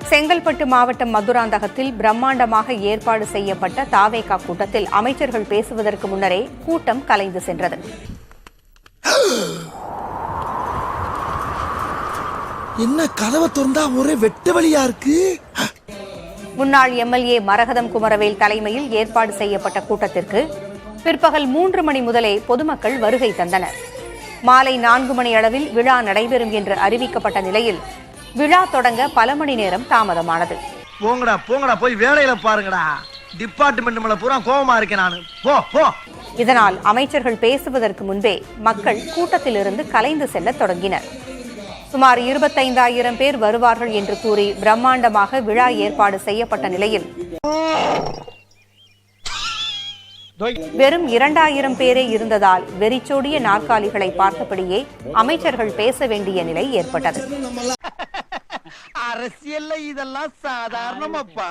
செங்கல்பட்டு மாவட்டம் மதுராந்தகத்தில் பிரம்மாண்டமாக ஏற்பாடு செய்யப்பட்ட தாவேகா கூட்டத்தில் அமைச்சர்கள் பேசுவதற்கு முன்னரே கூட்டம் கலைந்து சென்றது. என்ன கதவை திறந்தா ஒரே வெட்டு வழியா இருக்கு. முன்னாள் எம்எல்ஏ மரகதம் குமரவேல் தலைமையில் ஏற்பாடு செய்யப்பட்ட கூட்டத்திற்கு பிற்பகல் 3 மணி முதலே பொதுமக்கள் வருகை தந்தனர். மாலை 4 மணி அளவில் விழா நடைபெறும் என்று அறிவிக்கப்பட்ட நிலையில் விழா தொடங்க பல மணி நேரம் தாமதமானது. போங்கடா போங்கடா போய் வேலையில பாருங்கடா. டிபார்ட்மெண்ட் மேல பூரா கோவமா இருக்கேன் நானு. போ போ. இதனால் அமைச்சர்கள் பேசுவதற்கு முன்பே மக்கள் கூட்டத்திலிருந்து கலைந்து செல்ல தொடங்கினர். சுமார் 25,000 பேர் வருவார்கள் என்று கூறி பிரம்மாண்டமாக விழா ஏற்பாடு செய்யப்பட்ட நிலையில் வெறும் 2,000 பேரே இருந்ததால் வெறிச்சோடிய நாற்காலிகளை பார்த்தபடியே அமைச்சர்கள் பேச வேண்டிய நிலை ஏற்பட்டது. அரசியல்ல இதெல்லாம் சாதாரணமாப்பா.